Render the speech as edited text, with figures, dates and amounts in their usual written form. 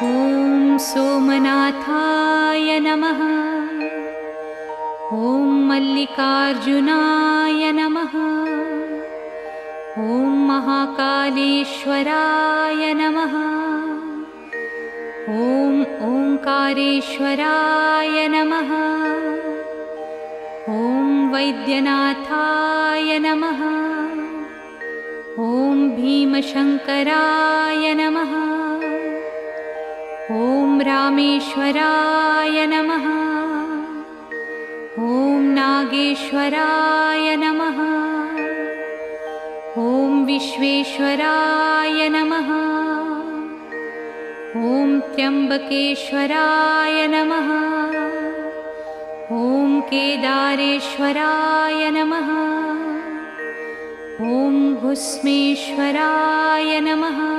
ॐ सोमनाथाय नमः। ॐ मल्लिकार्जुनाय नमः। ॐ महाकालेश्वराय नमः। ॐ ओंकारेश्वराय नमः। ॐ वैद्यनाथाय नमः। ॐ भीमशङ्कराय नमः। ॐ रामेश्वराय नमः। ॐ नागेश्वराय नमः। ॐ विश्वेश्वराय नमः। ॐ त्र्यम्बकेश्वराय नमः। ॐ केदारेश्वराय नमः। ॐ भुस्मेश्वराय नमः।